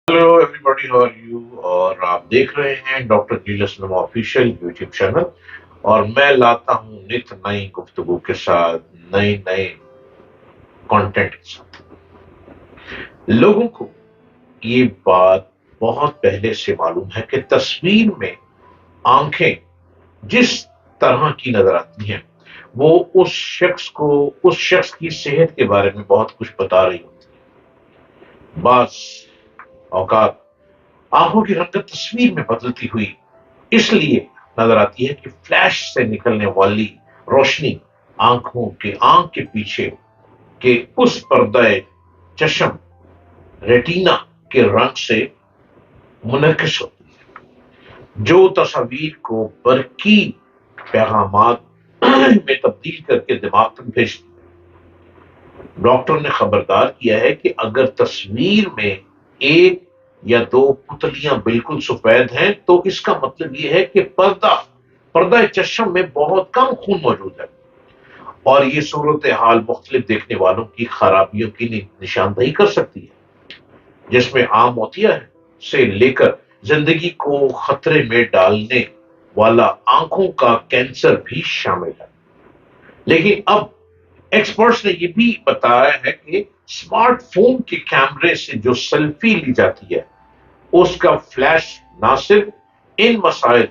Hello everybody, how are you? और आप देख रहे हैं डॉक्टर नीलस नमा ऑफिशियल यूट्यूब चैनल। और मैं लाता हूं नित नई गुफ्तगू के साथ, नए नए कंटेंट के साथ। लोगों को ये बात बहुत पहले से मालूम है कि तस्वीर में आंखें जिस तरह की नजर आती हैं, वो उस शख्स की सेहत के बारे में बहुत कुछ बता रही होती है। बास औकात आंखों की रंगत तस्वीर में बदलती हुई इसलिए नजर आती है कि फ्लैश से निकलने वाली रोशनी आंख के पीछे के उस पर्दे चश्म रेटिना के रंग से मुनकिस होती है, जो तस्वीर को बरकी पैगामात में तब्दील करके दिमाग तक भेजती है। डॉक्टर ने खबरदार किया है कि अगर तस्वीर में एक या दो पुतलियां बिल्कुल सफेद हैं, तो इसका मतलब यह है कि पर्दा चश्म में बहुत कम खून मौजूद है। और ये सूरत हाल मुख्तलिफ देखने वालों की खराबियों की निशानदही कर सकती है, जिसमें आम मोतिया से लेकर जिंदगी को खतरे में डालने वाला आंखों का कैंसर भी शामिल है। लेकिन अब एक्सपर्ट्स ने यह भी बताया है कि स्मार्टफोन के कैमरे से जो सेल्फी ली जाती है, उसका फ्लैश ना सिर्फ इन मसाइल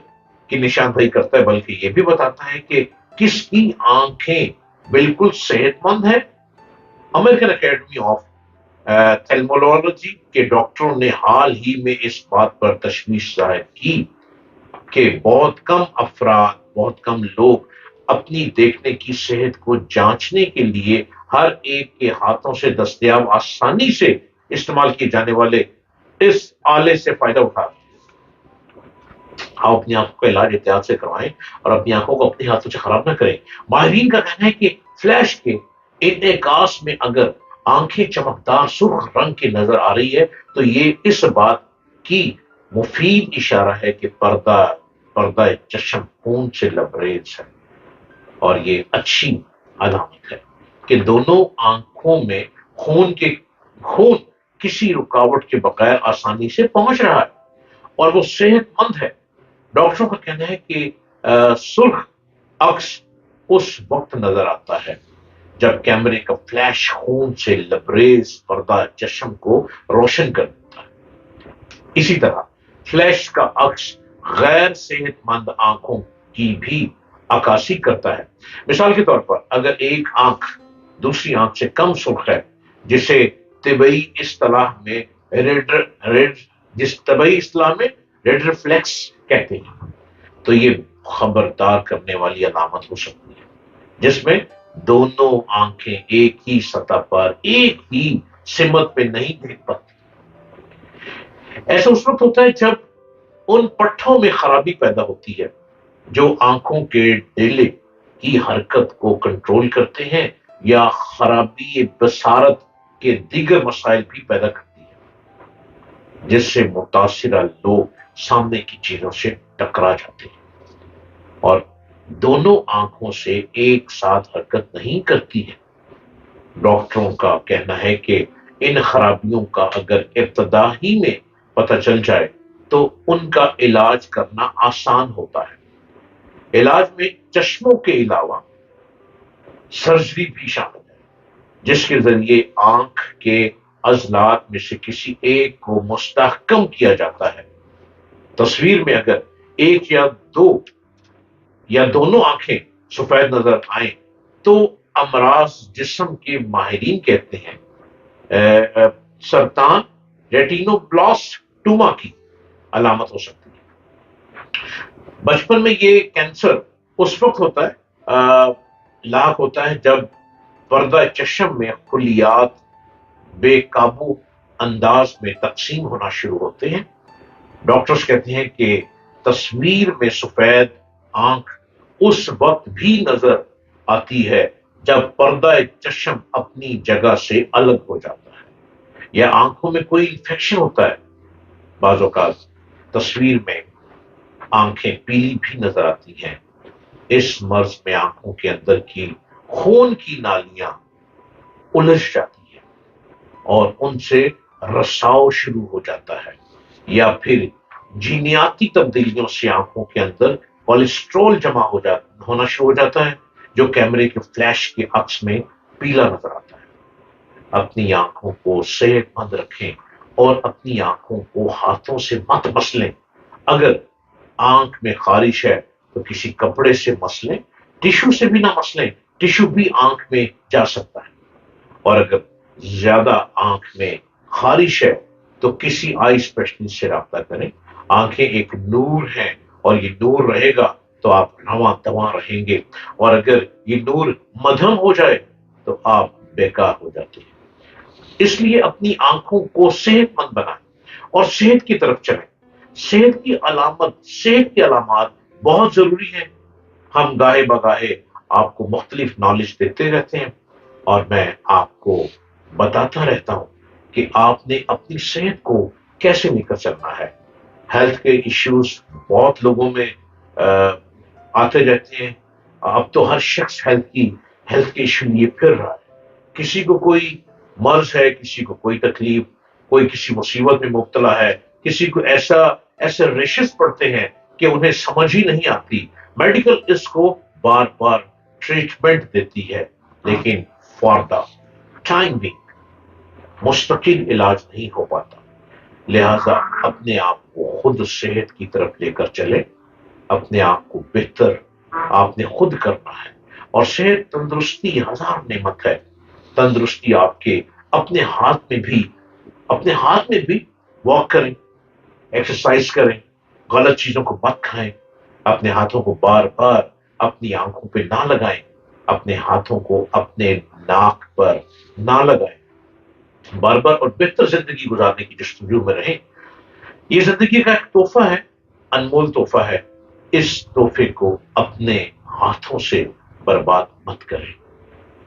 की निशानदही करता है, बल्कि यह भी बताता है कि किसकी आंखें बिल्कुल सेहतमंद है। अमेरिकन एकेडमी ऑफ थेल्मोलॉजी के डॉक्टरों ने हाल ही में इस बात पर तशवीश जाहिर की कि बहुत कम लोग अपनी देखने की सेहत को जांचने के लिए हर एक के हाथों से दस्तयाब आसानी से इस्तेमाल किए जाने वाले इस आले से फायदा उठा। आप अपनी आंखों का इलाज एहतियात से करवाएं और अपनी आंखों को अपने हाथों से खराब ना करें। माहिरीन का कहना है कि फ्लैश के इन्नेकास में अगर आंखें चमकदार सुर्ख रंग की नजर आ रही है, तो ये इस बात की मुफीद इशारा है कि पर्दा चश्म खून से लबरेज है। और ये अच्छी अलामत है कि दोनों आंखों में खून किसी रुकावट के बगैर आसानी से पहुंच रहा है और वो सेहतमंद है। डॉक्टरों का कहना है कि सुर्ख अक्स उस वक्त नजर आता है जब कैमरे का फ्लैश खून से लबरेज पर्दा चश्म को रोशन कर देता है। इसी तरह फ्लैश का अक्स गैर सेहतमंद आंखों की भी अक्कासी करता है। मिसाल के तौर पर अगर एक आंख दूसरी आंख से कम सुर्ख है, जिसे तिबई इस्तेलाह में रेड रेड जिस तबई इस्तेलाह में रेड रिफ्लेक्स कहते हैं, तो ये खबरदार करने वाली अलामत हो सकती है, जिसमें दोनों आंखें एक ही सतह पर एक ही सिमत पे नहीं देख पाती। ऐसा उस वक्त होता है जब उन पट्टों में खराबी पैदा होती है जो आंखों के डेले की हरकत को कंट्रोल करते हैं, या खराबी बसारत के दीगर मसाइल भी पैदा करती है, जिससे मुतासिरा लोग सामने की चीजों से टकरा जाते हैं और दोनों आंखों से एक साथ हरकत नहीं करती है। डॉक्टरों का कहना है कि इन खराबियों का अगर इब्तदा ही में पता चल जाए, तो उनका इलाज करना आसान होता है। इलाज में चश्मों के अलावा सर्जरी भी शामिल है, जिसके जरिए आंख के अजलात में से किसी एक को मुस्तहकम किया जाता है। तस्वीर में अगर एक या दोनों आंखें सफेद नजर आए, तो अमराज जिस्म के माहिरीन कहते हैं सरतान रेटिनोब्लास्टोमा की अलामत हो सकती है। बचपन में ये कैंसर उस वक्त होता है लाक होता है जब पर्दा चश्म में खुलियात बेकाबू अंदाज में तकसीम होना शुरू होते हैं। डॉक्टर्स कहते हैं कि तस्वीर में सफेद आंख उस वक्त भी नजर आती है जब पर्दा चश्म अपनी जगह से अलग हो जाता है या आंखों में कोई इंफेक्शन होता है। बाज़ औक़ात तस्वीर में आंखें पीली भी नजर आती हैं। इस मर्ज में आंखों के अंदर की खून की नालियां उलझ जाती हैं और उनसे रसाव शुरू हो जाता है, या फिर जीनियाती तब्दीलियों से आंखों के अंदर कोलेस्ट्रॉल होना शुरू हो जाता है, जो कैमरे के फ्लैश के अक्स में पीला नजर आता है। अपनी आंखों को सेहतमंद रखें और अपनी आंखों को हाथों से मत मसलें। अगर आंख में खारिश है तो किसी कपड़े से मसलें, टिश्यू से भी ना मसलें, टिश्यू भी आंख में जा सकता है। और अगर ज्यादा आंख में खारिश है तो किसी आई स्पेशलिस्ट से राब्ता करें। आंखें एक नूर है और ये नूर रहेगा तो आप रवां तवां रहेंगे, और अगर ये नूर मध्यम हो जाए तो आप बेकार हो जाते हैं। इसलिए अपनी आंखों को सेहतमंद बनाएं और सेहत की तरफ चलें। सेहत की अलामत बहुत जरूरी है। हम गाहे बगाहे आपको मुख्तलिफ नॉलेज देते रहते हैं, और मैं आपको बताता रहता हूं कि आपने अपनी सेहत को कैसे लेकर चलना है। हेल्थ के इश्यूज बहुत लोगों में आते रहते हैं। अब तो हर शख्स हेल्थ के इश्यू लिए फिर रहा है। किसी को कोई मर्ज है, किसी को कोई तकलीफ, कोई किसी मुसीबत में मुब्तला है, किसी को ऐसे रेशेस पड़ते हैं कि उन्हें समझ ही नहीं आती। मेडिकल इसको बार बार ट्रीटमेंट देती है, लेकिन फॉर द टाइम बिंग मुस्तकिल इलाज नहीं हो पाता। लिहाजा अपने आप को खुद सेहत की तरफ लेकर चले। अपने आप को बेहतर आपने खुद करना है। और सेहत तंदुरुस्ती हजार नेमत है। तंदुरुस्ती आपके अपने हाथ में भी अपने हाथ में भी वॉक करें, एक्सरसाइज करें, गलत चीजों को मत खाएं, अपने हाथों को बार बार अपनी आंखों पे ना लगाएं, अपने हाथों को अपने नाक पर ना लगाएं। बार बार और बेहतर जिंदगी गुजारने की जस्तजू में रहें। ये जिंदगी का एक तोहफा है, अनमोल तोहफा है। इस तोहफे को अपने हाथों से बर्बाद मत करें।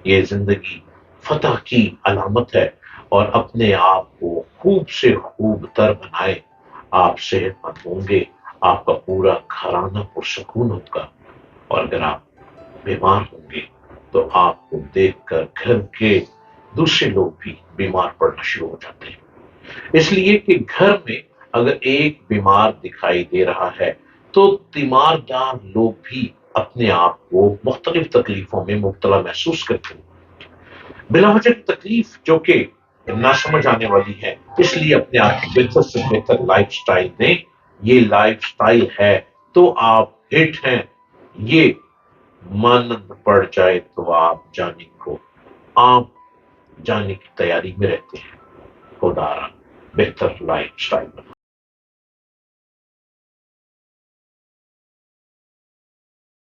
ये जिंदगी फतह की अलामत है, और अपने आप को खूब से खूब तर बनाए। आप सेहतमंद होंगे, आपका पूरा घराना पुरसकून होगा। और अगर आप बीमार होंगे तो आपको देखकर घर के दूसरे लोग भी बीमार पड़ना शुरू हो जाते हैं। इसलिए कि घर में अगर एक बीमार दिखाई दे रहा है तो तीमारदार लोग भी अपने आप को मुख्तलिफ तकलीफों में मुब्तला महसूस करते हैं। बिला वजह की तकलीफ जो कि ना समझ आने वाली है। इसलिए अपने आप को बेहतर से बेहतर लाइफ स्टाइल दें। ये लाइफ स्टाइल है तो आप हिट हैं। ये मन पड़ जाए तो आप जाने की तैयारी में रहते हैं। खुदा बेहतर लाइफ स्टाइल